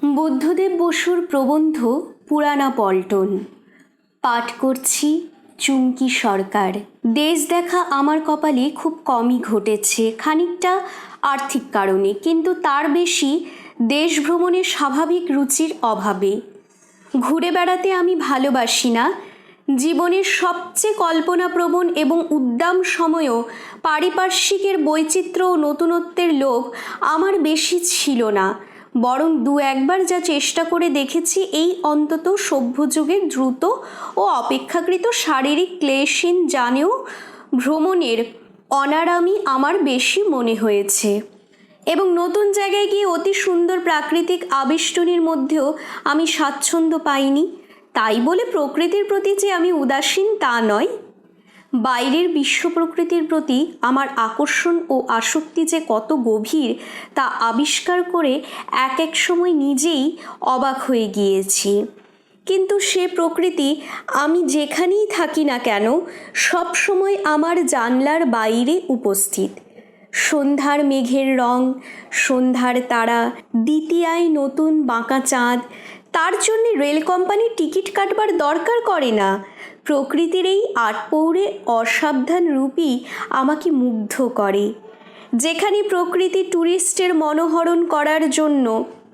বুদ্ধদেব বসুর প্রবন্ধ পুরানা পল্টন। পাঠ করছি চুমকি সরকার। দেশ দেখা আমার কপালে খুব কমই ঘটেছে, খানিকটা আর্থিক কারণে, কিন্তু তার বেশি দেশ ভ্রমণের স্বাভাবিক রুচির অভাবে। ঘুরে বেড়াতে আমি ভালোবাসি না। জীবনের সবচেয়ে কল্পনাপ্রবণ এবং উদ্দাম সময়ও পারিপার্শ্বিকের বৈচিত্র্য ও নতুনত্বের লোভ আমার বেশি ছিল না, বরং দু একবার যা চেষ্টা করে দেখেছি, এই অন্তত সভ্যযুগের দ্রুত ও অপেক্ষাকৃত শারীরিক ক্লেশহীন যানেও ভ্রমণের অনারামি আমার বেশি মনে হয়েছে। এবং নতুন জায়গায় গিয়ে অতি সুন্দর প্রাকৃতিক আবেষ্টনীর মধ্যেও আমি স্বাচ্ছন্দ্য পাইনি। তাই বলে প্রকৃতির প্রতি যে আমি উদাসীন তা নয়। বাইরের বিশ্ব প্রকৃতির প্রতি আমার আকর্ষণ ও আসক্তি যে কত গভীর তা আবিষ্কার করে এক এক সময় নিজেই অবাক হয়ে গিয়েছি। কিন্তু সে প্রকৃতি আমি যেখানেই থাকি না কেন সব সময় আমার জানলার বাইরে উপস্থিত। সন্ধ্যার মেঘের রং, সন্ধ্যার তারা, দ্বিতীয়ায় নতুন বাঁকা চাঁদ, তার জন্যে রেল কোম্পানির টিকিট কাটবার দরকার করে না। প্রকৃতির এই আটপৌরে অসাবধান রূপই আমাকে মুগ্ধ করে। যেখানে প্রকৃতি ট্যুরিস্টের মনোহরণ করার জন্য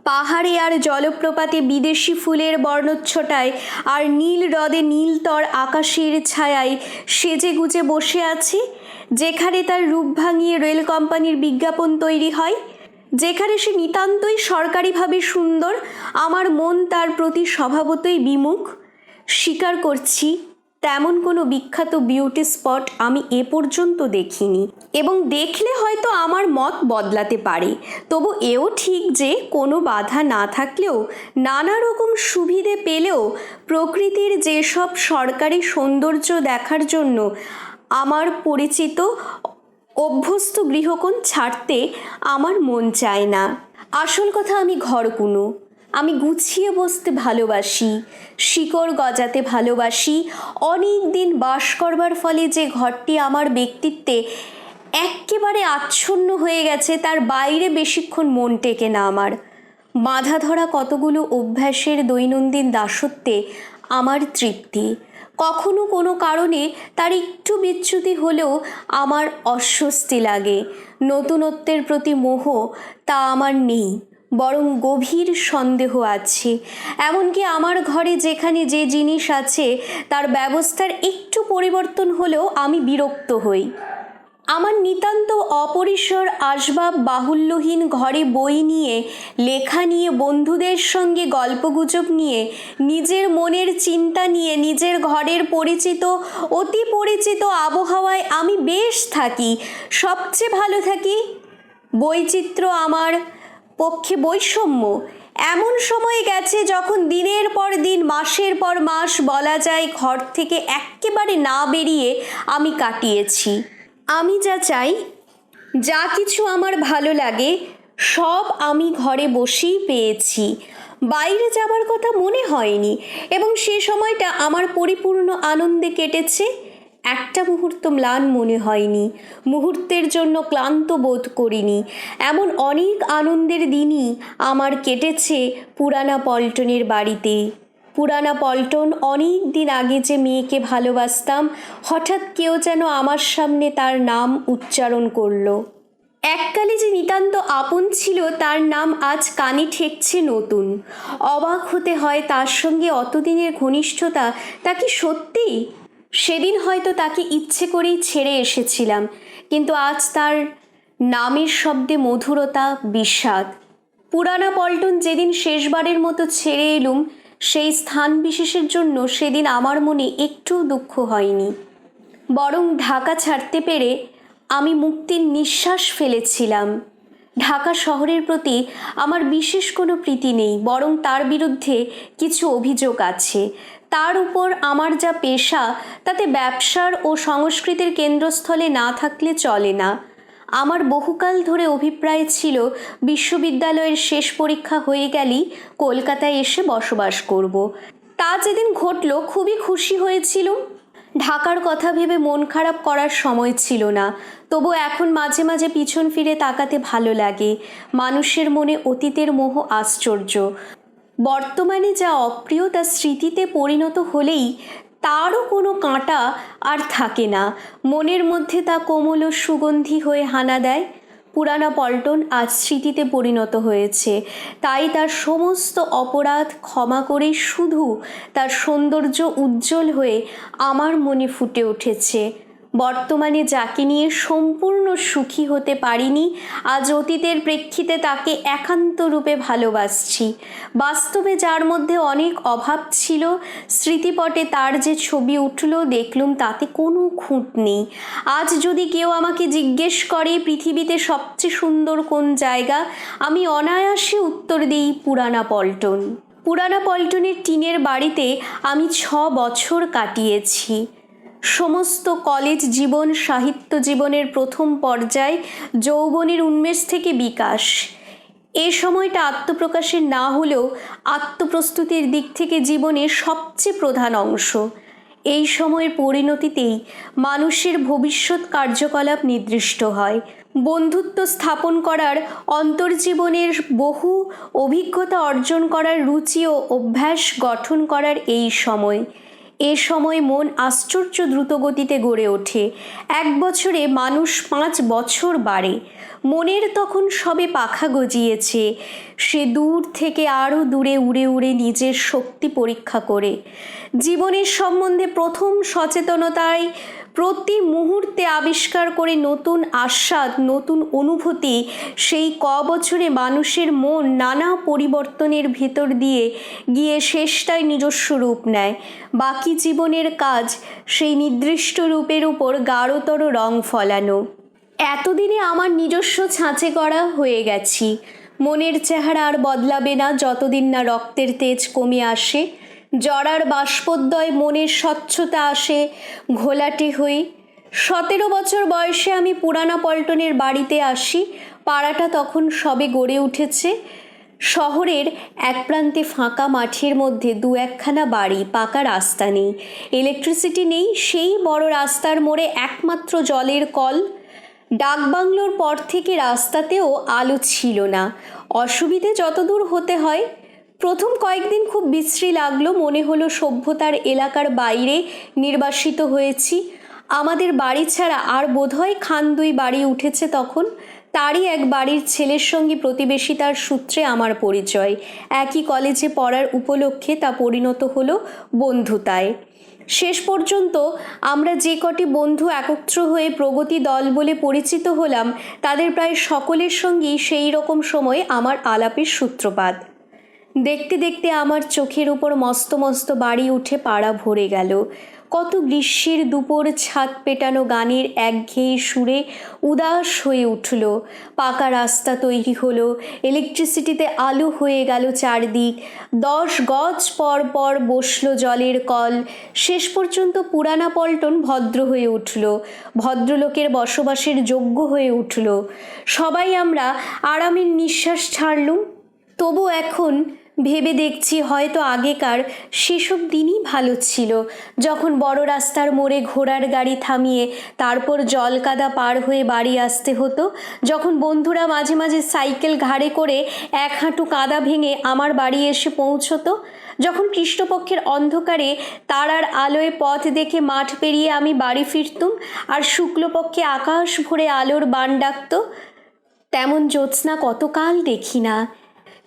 পাহাড়ে আর জলপ্রপাতে বিদেশি ফুলের বর্ণচ্ছটায় আর নীল হ্রদে নীলতর আকাশের ছায়ায় সেজে গুজে বসে আছে, যেখানে তার রূপ ভাঙিয়ে রেল কোম্পানির বিজ্ঞাপন তৈরি হয়, যেখানে সে নিতান্তই সরকারিভাবে সুন্দর, আমার মন তার প্রতি স্বভাবতই বিমুখ। স্বীকার করছি, তেমন কোনো বিখ্যাত বিউটি স্পট আমি এ পর্যন্ত দেখিনি, এবং দেখলে হয়তো আমার মত বদলাতে পারে। তবু এও ঠিক যে কোনো বাধা না থাকলেও, নানা রকম সুবিধে পেলেও প্রকৃতির যেসব সরকারি সৌন্দর্য দেখার জন্য আমার পরিচিত অভ্যস্ত গৃহকোণ ছাড়তে আমার মন চায় না। আসল কথা, আমি ঘরকুনো। আমি গুছিয়ে বসতে ভালোবাসি, শিকড় গজাতে ভালোবাসি। অনেক দিন বাস করবার ফলে যে ঘরটি আমার ব্যক্তিত্বে এক্কেবারে আচ্ছন্ন হয়ে গেছে, তার বাইরে বেশিক্ষণ মন টেকে না আমার। বাঁধা ধরা কতগুলো অভ্যাসের দৈনন্দিন দাসত্বে আমার তৃপ্তি। কখনো কোনো কারণে তার একটু বিচ্যুতি হলেও আমার অস্বস্তি লাগে। নতুনত্বের প্রতি মোহ তা আমার নেই, বরং গভীর সন্দেহ আছে। এমনকি আমার ঘরে যেখানে যে জিনিস আছে তার ব্যবস্থার একটু পরিবর্তন হলেও আমি বিরক্ত হই। আমার নিতান্ত অপরিসর আসবাব বাহুল্যহীন ঘরে বই নিয়ে, লেখা নিয়ে, বন্ধুদের সঙ্গে গল্পগুজব নিয়ে, নিজের মনের চিন্তা নিয়ে, নিজের ঘরের পরিচিত অতি পরিচিত আবহাওয়ায় আমি বেশ থাকি, সবচেয়ে ভালো থাকি। বৈচিত্র্য আমার পক্ষে বৈষম্য। এমন সময় গেছে যখন দিনের পর দিন, মাসের পর মাস বলা যায় ঘর থেকে একেবারে না বেরিয়ে আমি কাটিয়েছি। আমি যা চাই, যা কিছু আমার ভালো লাগে, সব আমি ঘরে বসেই পেয়েছি। বাইরে যাবার কথা মনে হয়নি, এবং সে সময়টা আমার পরিপূর্ণ আনন্দে কেটেছে। একটা মুহূর্ত ম্লান মনে হয়নি, মুহূর্তের জন্য ক্লান্ত বোধ করিনি। এমন অনেক আনন্দের দিনই আমার কেটেছে পুরানা পল্টনের বাড়িতে। পুরানা পল্টন, অনেক দিন আগে যে মেয়েকে ভালোবাসতাম, হঠাৎ কেউ যেন আমার সামনে তার নাম উচ্চারণ করলো। এককালে যে নিতান্ত আপন ছিল, তার নাম আজ কানে ঠেকছে নতুন। অবাক হতে হয় তার সঙ্গে অতদিনের ঘনিষ্ঠতা, তা কি সত্যি? সেদিন হয়তো তাকে ইচ্ছে করেই ছেড়ে এসেছিলাম, কিন্তু আজ তার নামের শব্দে মধুরতা, বিষাদ। পুরানা পল্টন যেদিন শেষবারের মতো ছেড়ে এলুম, সেই স্থান বিশেষের জন্য সেদিন আমার মনে একটু দুঃখ হয়নি, বরং ঢাকা ছাড়তে পেরে আমি মুক্তির নিঃশ্বাস ফেলেছিলাম। ঢাকা শহরের প্রতি আমার বিশেষ কোনো প্রীতি নেই, বরং তার বিরুদ্ধে কিছু অভিযোগ আছে। তার উপর আমার যা পেশা, তাতে ব্যবসার ও সংস্কৃতির কেন্দ্রস্থলে না থাকলে চলে না। আমার বহুকাল ধরে অভিপ্রায় ছিল বিশ্ববিদ্যালয়ের শেষ পরীক্ষা হয়ে গেলেই কলকাতায় এসে বসবাস করব। তা যেদিন ঘটল, খুবই খুশি হয়েছিলুম। ঢাকার কথা ভেবে মন খারাপ করার সময় ছিল না, তবু এখন মাঝে মাঝে পিছন ফিরে তাকাতে ভালো লাগে। মানুষের মনে অতীতের মোহ আশ্চর্য। বর্তমানে যা অপ্রিয় তা স্মৃতিতে পরিণত হলেই তারও কোনো কাঁটা আর থাকে না, মনের মধ্যে তা কোমল ও সুগন্ধি হয়ে হানা দেয়। পুরানা পল্টন আজ স্মৃতিতে পরিণত হয়েছে, তাই তার সমস্ত অপরাধ ক্ষমা করে শুধু তার সৌন্দর্য উজ্জ্বল হয়ে আমার মনে ফুটে উঠেছে। বর্তমানে যাকে নিয়ে সম্পূর্ণ সুখী হতে পারিনি, আজ অতীতের প্রেক্ষিতে তাকে একান্ত রূপে ভালোবাসছি। বাস্তবে যার মধ্যে অনেক অভাব ছিল, স্মৃতিপটে তার যে ছবি উঠল দেখলুম তাতে কোনো খুঁত নেই। আজ যদি কেউ আমাকে জিজ্ঞেস করে পৃথিবীতে সবচেয়ে সুন্দর কোন জায়গা, আমি অনায়াসে উত্তর দিই পুরানা পল্টন। পুরানা পল্টনের টিনের বাড়িতে আমি 6 বছর কাটিয়েছি। সমস্ত কলেজ জীবন, সাহিত্য জীবনের প্রথম পর্যায়, যৌবনের উন্মেষ থেকে বিকাশ। এ সময়টা আত্মপ্রকাশের না হলেও আত্মপ্রস্তুতির দিক থেকে জীবনের সবচেয়ে প্রধান অংশ। এই সময়ের পরিণতিতেই মানুষের ভবিষ্যৎ কার্যকলাপ নির্দিষ্ট হয়। বন্ধুত্ব স্থাপন করার, অন্তর্জীবনের বহু অভিজ্ঞতা অর্জন করার, রুচি ও অভ্যাস গঠন করার এই সময়। এ সময় মন আশ্চর্য দ্রুতগতিতে গড়ে ওঠে। 1 বছরে মানুষ 5 বছর বাড়ে। মনের তখন সবে পাখা গজিয়েছে, সে দূর থেকে আরও দূরে উড়ে উড়ে নিজের শক্তি পরীক্ষা করে। জীবনের সম্বন্ধে প্রথম সচেতনতায় প্রতি মুহূর্তে আবিষ্কার করে নতুন আস্বাদ, নতুন অনুভূতি। সেই বছরে মানুষের মন নানা পরিবর্তনের ভেতর দিয়ে গিয়ে শেষটায় নিজস্ব রূপ নেয়। বাকি জীবনের কাজ সেই নির্দিষ্ট রূপের উপর গাঢ়তর রং ফলানো। এতদিনে আমার নিজস্ব ছাঁচে করা হয়ে গেছি। মনের চেহারা আর বদলাবে না যতদিন না রক্তের তেজ কমে আসে, জরার বাষ্পোদ্দয় মনের স্বচ্ছতা আসে ঘোলাটে হয়ে। 17 বছর বয়সে আমি পুরানা পল্টনের বাড়িতে আসি। পাড়াটা তখন সবে গড়ে উঠেছে। শহরের এক প্রান্তে ফাঁকা মাঠের মধ্যে 2-1খানা বাড়ি, পাকা রাস্তা নেই, ইলেকট্রিসিটি নেই। সেই বড় রাস্তার মোড়ে একমাত্র জলের কল। ডাকবাংলোর পর থেকে রাস্তাতেও আলো ছিল না। অসুবিধে যতদূর হতে হয়। প্রথম কয়েকদিন খুব বিশ্রী লাগলো, মনে হলো সভ্যতার এলাকার বাইরে নির্বাসিত হয়েছি। আমাদের বাড়ি ছাড়া আর বোধহয় 2 বাড়ি উঠেছে তখন। তারই এক বাড়ির ছেলের সঙ্গে প্রতিবেশিতার সূত্রে আমার পরিচয়। একই কলেজে পড়ার উপলক্ষে তা পরিণত হলো বন্ধুতায়। শেষ পর্যন্ত আমরা যে কটি বন্ধু একত্র হয়ে প্রগতি দল বলে পরিচিত হলাম, তাদের প্রায় সকলের সঙ্গেই সেই রকম সময় আমার আলাপের সূত্রপাত। দেখতে দেখতে আমার চোখের উপর মস্ত মস্ত বাড়ি উঠে পাড়া ভরে গেল। কত গ্রীষ্মের দুপুর ছাদ পেটানো গানের একঘেয়ে সুরে উদাস হয়ে উঠল। পাকা রাস্তা তৈরি হলো, ইলেকট্রিসিটিতে আলো হয়ে গেল চারদিক। 10 গজ পর পর বসল জলের কল। শেষ পর্যন্ত পুরানা পল্টন ভদ্র হয়ে উঠল, ভদ্রলোকের বসবাসের যোগ্য হয়ে উঠল। সবাই আমরা আরামের নিঃশ্বাস ছাড়লুম। তবু এখন ভেবে দেখছি হয়তো আগেকার সেসব দিনই ভালো ছিল, যখন বড় রাস্তার মোড়ে ঘোড়ার গাড়ি থামিয়ে তারপর জলকাদা পার হয়ে বাড়ি আসতে হতো, যখন বন্ধুরা মাঝে মাঝে সাইকেল ঘাড়ে করে 1 হাঁটু কাদা ভেঙে আমার বাড়ি এসে পৌঁছতো, যখন কৃষ্ণপক্ষের অন্ধকারে তারার আলোয় পথ দেখে মাঠ পেরিয়ে আমি বাড়ি ফিরতুম আর শুক্লপক্ষে আকাশ ভরে আলোর বান ডাকত। তেমন জ্যোৎস্না কতকাল দেখি না।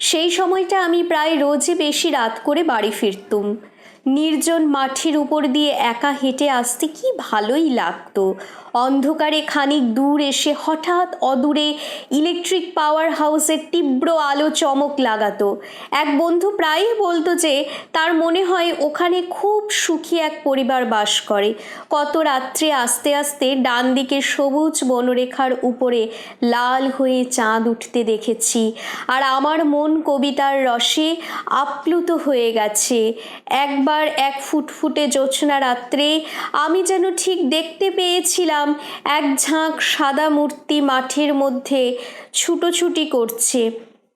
সেই সময়টা আমি প্রায় রোজই বেশি রাত করে বাড়ি ফিরতুম। নির্জন মাঠের উপর দিয়ে একা হেঁটে আসতে কি ভালোই লাগতো। অন্ধকারে খানিক দূর এসে হঠাৎ অদূরে ইলেকট্রিক পাওয়ার হাউসের তীব্র আলো চমক লাগাতো। এক বন্ধু প্রায়ই বলতো যে তার মনে হয় ওখানে খুব সুখী এক পরিবার বাস করে। কত রাত্রে আস্তে আস্তে ডান দিকে সবুজ বনরেখার উপরে লাল হয়ে চাঁদ উঠতে দেখেছি, আর আমার মন কবিতার রসে আপ্লুত হয়ে গেছে। একবার এক ফুটফুটে জ্যোৎস্না রাত্রে আমি যেন ঠিক দেখতে পেয়েছিলাম এক ঝাঁক সাদা মূর্তি মাঠের মধ্যে ছুটোছুটি করছে।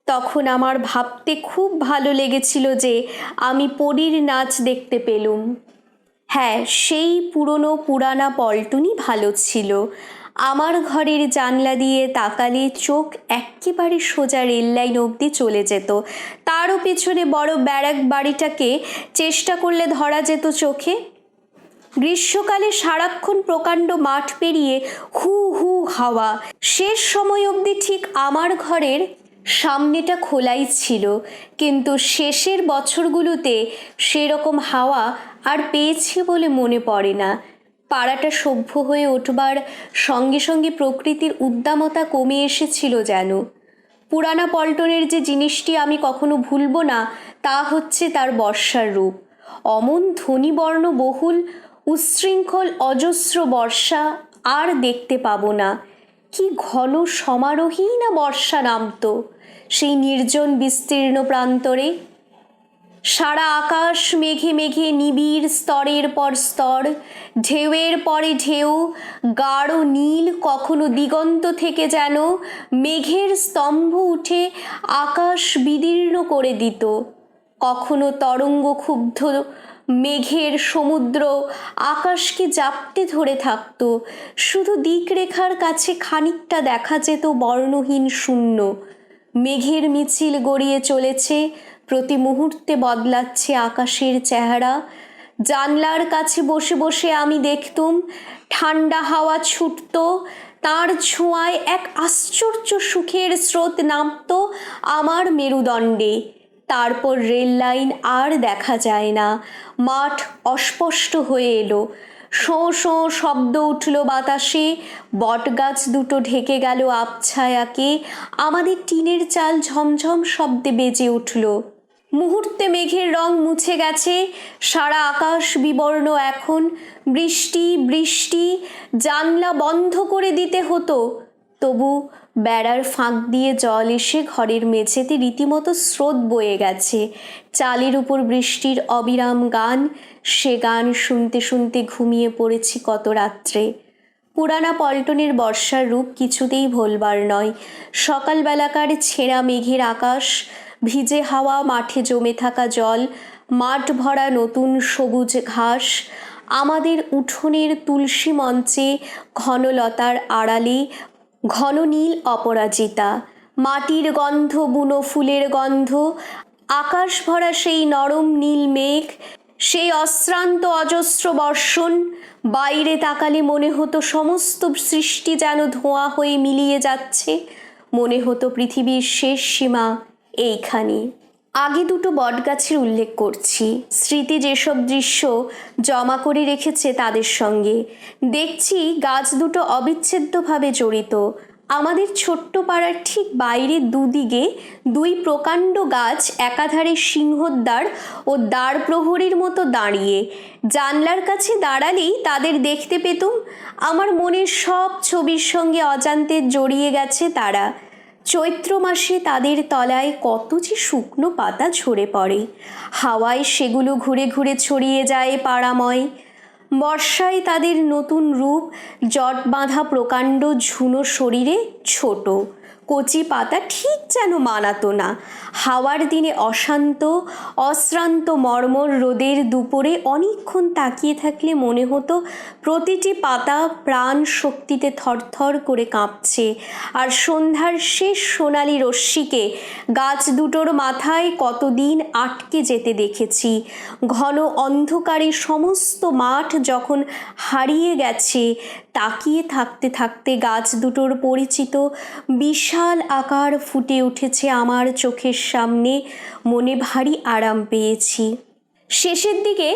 তখন আমার ভাবতে খুব ভালো লেগেছিল যে আমি পরীর নাচ দেখতে পেলুম। হ্যাঁ, সেই পুরানা পল্টনই ভালো ছিল। আমার ঘরের জানলা দিয়ে তাকালে চোখ এক্কেবারে সোজা রেললাইন অবধি চলে যেত। তারও পেছনে বড় ব্যারাক বাড়িটাকে চেষ্টা করলে ধরা যেত চোখে। গ্রীষ্মকালে সারাক্ষণ প্রকাণ্ড মাঠ পেরিয়ে হু হু হাওয়া। শেষ সময় অবধি ঠিক আমার ঘরের সামনেটা খোলাই ছিল, কিন্তু শেষের বছরগুলোতে সেরকম হাওয়া আর পেয়েছি বলে মনে পড়ে না। পাড়াটা সভ্য হয়ে উঠবার সঙ্গে সঙ্গে প্রকৃতির উদ্দামতা কমে এসেছিল যেন। পুরানা পল্টনের যে জিনিসটি আমি কখনো ভুলব না, তা হচ্ছে তার বর্ষার রূপ। অমন ধ্বনিবর্ণ বহুল উচ্ছৃঙ্খল অজস্র বর্ষা আর দেখতে পাবো না। কি ঘন সমারোহেই না বর্ষা নামত সেই নির্জন বিস্তীর্ণ প্রান্তরে। সারা আকাশ মেঘে মেঘে নিবিড়, স্তরের পর স্তর, ঢেউয়ের পরে ঢেউ, গাঢ় নীল। কখনো দিগন্ত থেকে যেন মেঘের স্তম্ভ উঠে আকাশ বিদীর্ণ করে দিত, কখনো তরঙ্গ ক্ষুব্ধ মেঘের সমুদ্র আকাশকে জাপটে ধরে থাকত। শুধু দিকরেখার কাছে খানিকটা দেখা যেত বর্ণহীন শূন্য। মেঘের মিছিল গড়িয়ে চলেছে, প্রতি মুহূর্তে বদলাচ্ছে আকাশের চেহারা। জানলার কাছে বসে বসে আমি দেখতুম ঠান্ডা হাওয়া ছুটত, তার ছোঁয়ায় এক আশ্চর্য সুখের স্রোত নামত আমার মেরুদণ্ডে। তারপর রেল লাইন আর দেখা যায় না, মাঠ অস্পষ্ট হয়ে এলো। শোঁ শোঁ শব্দ উঠল বাতাসে, বটগাছ দুটো ঢেকে গেল আবছায়াকে। আমাদের টিনের চাল ঝমঝম শব্দে বেজে উঠল। মুহূর্তে মেঘের রং মুছে গেছে, সারা আকাশ বিবর্ণ এখন। বৃষ্টি বৃষ্টি, জানলা বন্ধ করে দিতে হতো, তবু বেড়ার ফাঁক দিয়ে জল এসে ঘরের মেঝেতে রীতিমতো স্রোত বয়ে গেছে। চালের উপর বৃষ্টির অবিরাম গান, সে গান শুনতে শুনতে ঘুমিয়ে পড়েছি কত রাত্রে। পুরানা পল্টনের বর্ষার রূপ কিছুতেই ভোলবার নয়। সকালবেলাকার ছেঁড়া মেঘের আকাশ, ভিজে হাওয়া, মাঠে জমে থাকা জল, মাঠ ভরা নতুন সবুজ ঘাস, আমাদের উঠোনের তুলসী মঞ্চে ঘনলতার আড়ালে ঘন নীল অপরাজিতা, মাটির গন্ধ, বুনো ফুলের গন্ধ, আকাশ ভরা সেই নরম নীল মেঘ, সেই অশ্রান্ত অজস্র বর্ষণ। বাইরে তাকালে মনে হতো সমস্ত সৃষ্টি যেন ধোঁয়া হয়ে মিলিয়ে যাচ্ছে। মনে হতো পৃথিবীর শেষ সীমা এইখানে। আগে দুটো বটগাছের উল্লেখ করছি, স্মৃতি যেসব দৃশ্য জমা করে রেখেছে তাদের সঙ্গে। দেখছি গাছ দুটো অবিচ্ছেদ্যভাবে জড়িত। আমাদের ছোট্ট পাড়ার ঠিক বাইরে দুদিকে দুই প্রকাণ্ড গাছ একাধারে সিংহদ্বার ও দ্বার প্রহরীর মতো দাঁড়িয়ে। জানলার কাছে দাঁড়ালেই তাদের দেখতে পেতুম। আমার মনের সব ছবির সঙ্গে অজান্তে জড়িয়ে গেছে তারা। চৈত্র মাসে তাদের তলায় কত যে শুকনো পাতা ঝরে পড়ে, হাওয়ায় সেগুলো ঘুরে ঘুরে ছড়িয়ে যায় পাড়াময়। বর্ষায় তাদের নতুন রূপ, জট বাঁধা প্রকাণ্ড ঝুনো শরীরে ছোট কচি পাতা ঠিক যেন মানাতো না। হাওয়ার দিনে অশান্ত অশ্রান্ত মর্মর রোদের দুপুরে অনেকক্ষণ তাকিয়ে থাকলে মনে হতো প্রতিটি পাতা প্রাণ শক্তিতে থরথর করে কাঁপছে। আর সন্ধ্যার শেষ সোনালি রশ্মিকে গাছ দুটোর মাথায় কতদিন আটকে যেতে দেখেছি। ঘন অন্ধকারে সমস্ত মাঠ যখন হারিয়ে গেছে, তাকিয়ে থাকতে থাকতে গাছ দুটোর পরিচিত বিশাল আকার ফুটে উঠেছে আমার চোখের সামনে। মনে ভারী আরাম পেয়েছি। শেষের দিকে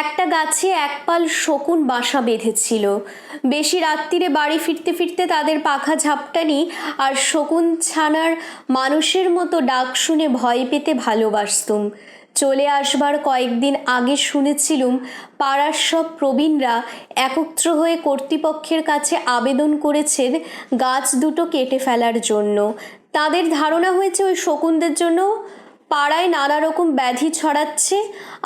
একটা গাছে একপাল শকুন বাসা বেঁধেছিল। বেশি রাত্রিরে বাড়ি ফিরতে ফিরতে তাদের পাখা ঝাপটানি আর শকুন ছানার মানুষের মতো ডাক শুনে ভয় পেতে ভালোবাসতুম। চলে আসবার কয়েকদিন আগে শুনেছিলুম পাড়ার সব প্রবীণরা একত্র হয়ে কর্তৃপক্ষের কাছে আবেদন করেছেন গাছ দুটো কেটে ফেলার জন্য। তাদের ধারণা হয়েছে ওই শকুনদের জন্য পাড়ায় নানা রকম ব্যাধি ছড়াচ্ছে।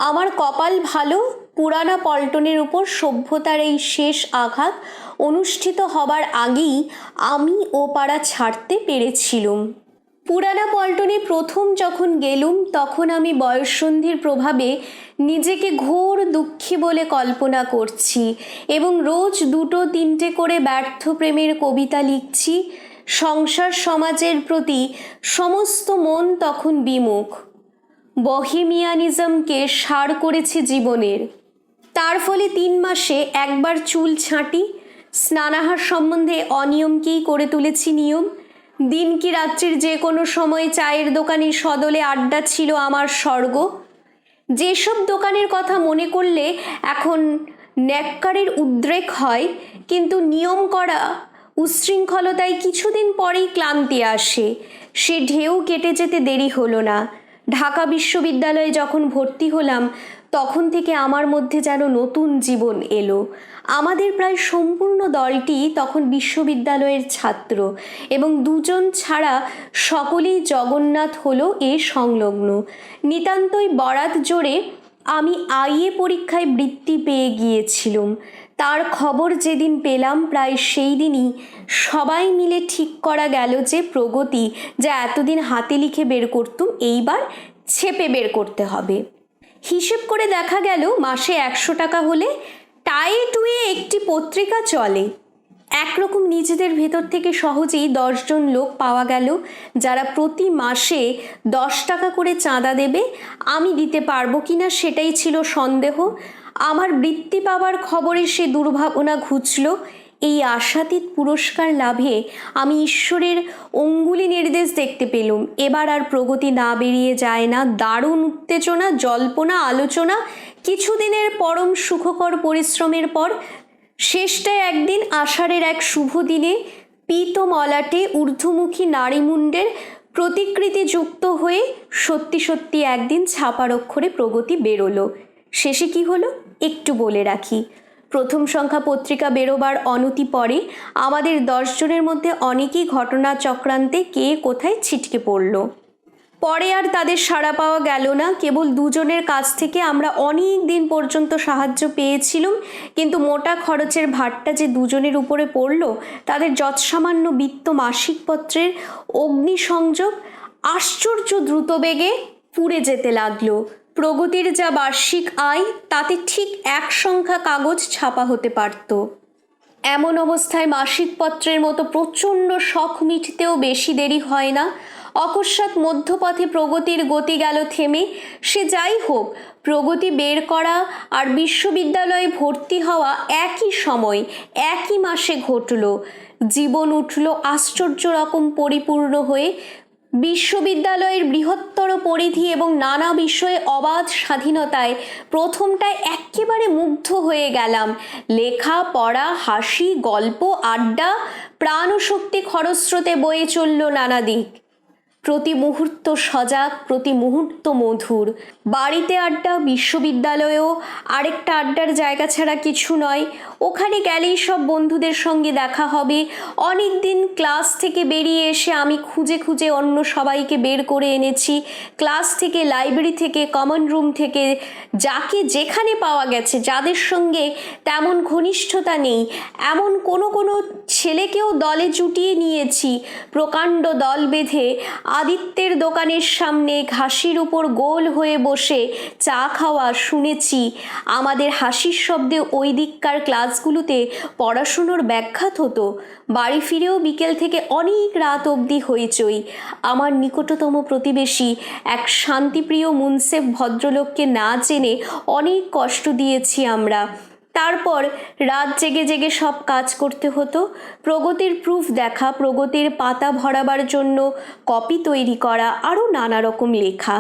আমার কপাল ভালো, পুরানা পল্টনের উপর সভ্যতার এই শেষ আঘাত অনুষ্ঠিত হবার আগেই আমি ও পাড়া ছাড়তে পেরেছিলুম। পুরানা পল্টনে প্রথম যখন গেলুম তখন আমি বয়ঃসন্ধির প্রভাবে নিজেকে ঘোর দুঃখী বলে কল্পনা করছি এবং রোজ 2-3টে করে ব্যর্থ প্রেমের কবিতা লিখছি। সংসার সমাজের প্রতি সমস্ত মন তখন বিমুখ। বহেমিয়ানিজমকে সার করেছি জীবনের। তার ফলে 3 মাসে একবার চুল ছাঁটি, স্নানাহার সম্বন্ধে অনিয়মকেই করে তুলেছি নিয়ম। দিন কি রাত্রির যে কোনো সময় চায়ের দোকানে সদলে আড্ডা ছিল আমার স্বর্গ। যেসব দোকানের কথা মনে করলে এখন ন্যাক্কারের উদ্রেক হয়, কিন্তু নিয়ম করা উচ্ছৃঙ্খলতায় কিছুদিন পরেই ক্লান্তি আসে। সে ঢেউ কেটে যেতে দেরি হলো না। ঢাকা বিশ্ববিদ্যালয়ে যখন ভর্তি হলাম তখন থেকে আমার মধ্যে যেন নতুন জীবন এলো। আমাদের প্রায় সম্পূর্ণ দলটি তখন বিশ্ববিদ্যালয়ের ছাত্র এবং 2 জন ছাড়া সকলেই জগন্নাথ হলো এ সংলগ্ন। নিতান্তই বরাত জোরে আমি আইএ পরীক্ষায় বৃত্তি পেয়ে গিয়েছিলাম। তার খবর যেদিন পেলাম প্রায় সেই দিনই সবাই মিলে ঠিক করা গেল যে প্রগতি যা এতদিন হাতে লিখে বের করতুম এইবার ছেপে বের করতে হবে। হিসেব করে দেখা গেল মাসে 100 টাকা হলে টায়ে টুয়ে একটি পত্রিকা চলে। একরকম নিজেদের ভেতর থেকে সহজেই 10 জন লোক পাওয়া গেল যারা প্রতি মাসে 10 টাকা করে চাঁদা দেবে। আমি দিতে পারবো কিনা সেটাই ছিল সন্দেহ। আমার বৃত্তি পাওয়ার খবরে সে দুর্ভাবনা ঘুচল। এই আশাতীত পুরস্কার লাভে আমি ঈশ্বরের অঙ্গুলি নির্দেশ দেখতে পেলুম। এবার আর প্রগতি না বেরিয়ে যায় না। দারুণ উত্তেজনা, জল্পনা, আলোচনা, কিছুদিনের পরম সুখকর পরিশ্রমের পর শেষটায় একদিন আষাঢ়ের এক শুভ দিনে পীত মলাটে ঊর্ধ্বমুখী নারীমুণ্ডের প্রতিকৃতি যুক্ত হয়ে সত্যি সত্যি একদিন ছাপার অক্ষরে প্রগতি বেরোলো। শেষে কি হলো একটু বলে রাখি। প্রথম সংখ্যা পত্রিকা বেরোবার অনতি পরে আমাদের 10 জনের মধ্যে অনেকেই ঘটনা চক্রান্তে কে কোথায় ছিটকে পড়ল। পরে আর তাদের সাড়া পাওয়া গেল না। কেবল 2 জনের কাছ থেকে আমরা অনেক দিন পর্যন্ত সাহায্য পেয়েছিলাম, কিন্তু মোটা খরচের ভারটা যে 2 জনের উপরে পড়ল, তাদের যৎসামান্য বিত্ত মাসিকপত্রের অগ্নিসংযোগ আশ্চর্য দ্রুত বেগে পুড়ে যেতে লাগলো। প্রগতির যা বার্ষিক আয় তাতে ঠিক 1 সংখ্যা কাগজ ছাপা হতে পারত। এমন অবস্থায় মাসিকপত্রের মতো প্রচণ্ড শখ মিটতেও বেশি দেরি হয় না। অকস্মাৎ মধ্যপথে প্রগতির গতি গেল থেমে। সে যাই হোক, প্রগতি বের করা আর বিশ্ববিদ্যালয়ে ভর্তি হওয়া একই সময় একই মাসে ঘটল। জীবন উঠল আশ্চর্য রকম পরিপূর্ণ হয়ে। বিশ্ববিদ্যালয়ের বৃহত্তর পরিধি এবং নানা বিষয়ে অবাধ স্বাধীনতায় প্রথমটায় একেবারে মুগ্ধ হয়ে গেলাম। লেখা পড়া, হাসি, গল্প, আড্ডা, প্রাণশক্তি খরস্রোতে বয়ে চলল নানা দিক। প্রতি মুহূর্ত সজাগ, প্রতি মুহূর্ত মধুর। বাড়িতে আড্ডা, বিশ্ববিদ্যালয়েও আরেকটা আড্ডার জায়গা ছাড়া কিছু নয়। ওখানে গেলেই সব বন্ধুদের সঙ্গে দেখা হবে। অনেক দিন ক্লাস থেকে বেরিয়ে এসে আমি খুঁজে খুঁজে অন্য সবাইকে বের করে এনেছি। ক্লাস থেকে, লাইব্রেরি থেকে, কমন রুম থেকে, যাকে যেখানে পাওয়া গেছে, যাদের সঙ্গে তেমন ঘনিষ্ঠতা নেই এমন কোনো ছেলেকেও দলে জুটিয়ে নিয়েছি। প্রকাণ্ড দল বেঁধে আদিত্যের দোকানের সামনে ঘাসির উপর গোল হয়ে বসে চা খাওয়া শুনেছি। আমাদের হাসির শব্দে ওই দিককার ক্লাসগুলোতে পড়াশুনোর ব্যাঘাত হতো। বাড়ি ফিরেও বিকেল থেকে অনেক রাত অবধি হইচই। আমার নিকটতম প্রতিবেশী এক শান্তিপ্রিয় মুনসেফ ভদ্রলোককে না জেনে অনেক কষ্ট দিয়েছি আমরা। তারপর রাত জেগে জেগে সব কাজ করতে হতো। প্রগতির প্রুফ দেখা, প্রগতির পাতা ভরাবার জন্য কপি তৈরি করা, আরও নানা রকম লেখা।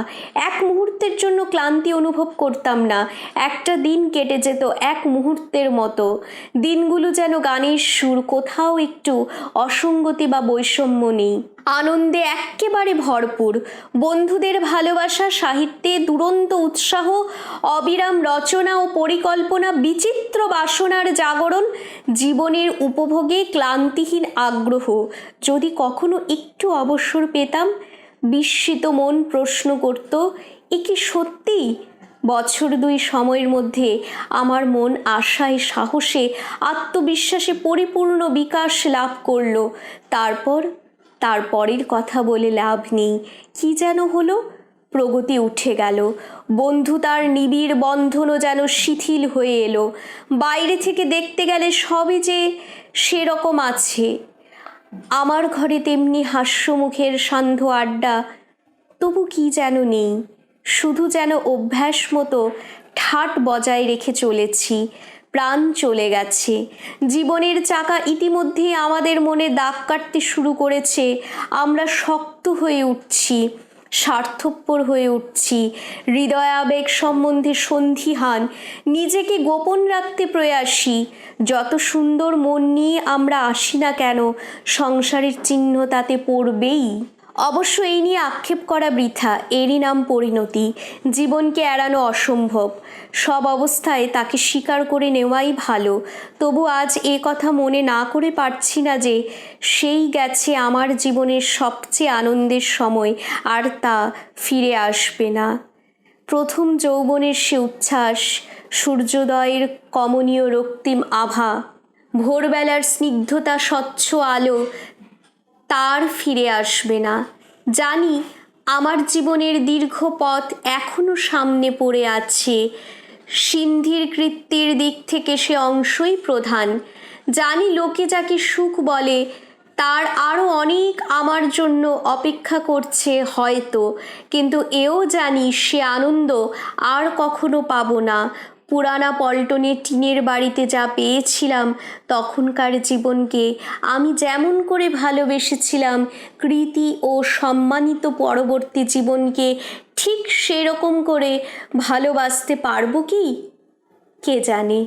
এক মুহূর্তের জন্য ক্লান্তি অনুভব করতাম না। একটা দিন কেটে যেত এক মুহূর্তের মতো। দিনগুলো যেন গানের সুর, কোথাও একটু অসঙ্গতি বা বৈষম্য নেই। আনন্দে এক্কেবারে ভরপুর। বন্ধুদের ভালোবাসা, সাহিত্যে দুরন্ত উৎসাহ, অবিরাম রচনা ও পরিকল্পনা, বিচিত্র বাসনার জাগরণ, জীবনের উপভোগে ক্লান্তিহীন আগ্রহ। যদি কখনো একটু অবসর পেতাম, বিস্মিত মন প্রশ্ন করত, এ কি সত্যি? বছর 2 সময়ের মধ্যে আমার মন আশায়, সাহসে, আত্মবিশ্বাসে পরিপূর্ণ বিকাশ লাভ করল। তারপর তারপরের কথা বলে লাভ নেই। কি যেন হলো, প্রগতি উঠে গেল। বন্ধুতার নিবিড় বন্ধনও যেন শিথিল হয়ে এলো। বাইরে থেকে দেখতে গেলে সবই যে সেরকম আছে। আমার ঘরে তেমনি হাস্যমুখের সান্ধ্য আড্ডা, তবু কি যেন নেই। শুধু যেন অভ্যাস মতো ঠাট বজায় রেখে চলেছি। প্রাণ চলে গেছে। জীবনের চাকা ইতিমধ্যেই আমাদের মনে দাগ কাটতে শুরু করেছে। আমরা শক্ত হয়ে উঠছি, স্বার্থপর হয়ে উঠছি, হৃদয়াবেগ সম্বন্ধে সন্দিহান, নিজেকে গোপন রাখতে প্রয়াসী। যত সুন্দর মন নিয়ে আমরা আসি না কেন, সংসারের চিহ্ন তাতে পড়বেই। অবশ্য এই নিয়ে আক্ষেপ করা বৃথা, এরই নাম পরিণতি। জীবনকে এড়ানো অসম্ভব, সব অবস্থায় তাকে স্বীকার করে নেওয়াই ভালো। তবু আজ এ কথা মনে না করে পারছি না যে সেই গেছে আমার জীবনের সবচেয়ে আনন্দের সময়, আর তা ফিরে আসবে না। প্রথম যৌবনের সে উচ্ছ্বাস, সূর্যোদয়ের কমনীয় রক্তিম আভা, ভোরবেলার স্নিগ্ধতা, স্বচ্ছ আলো, তার ফিরে আসবে না। জানি আমার জীবনের দীর্ঘ পথ এখনো সামনে পড়ে আছে। সিন্ধির কৃত্যের দিক থেকে সে অংশই প্রধান। জানি লোকে যাকে সুখ বলে তার আরও অনেক আমার জন্য অপেক্ষা করছে হয়তো, কিন্তু এও জানি সে আনন্দ আর কখনো পাবো না। পুরানা পল্টনের টিনের বাড়িতে যা পেয়েছিলাম, তখনকার জীবনকে আমি যেমন করে ভালোবেসেছিলাম, কৃতি ও সম্মানিত পরবর্তী জীবনকে ঠিক সেরকম করে ভালোবাসতে পারবো কি কে জানে।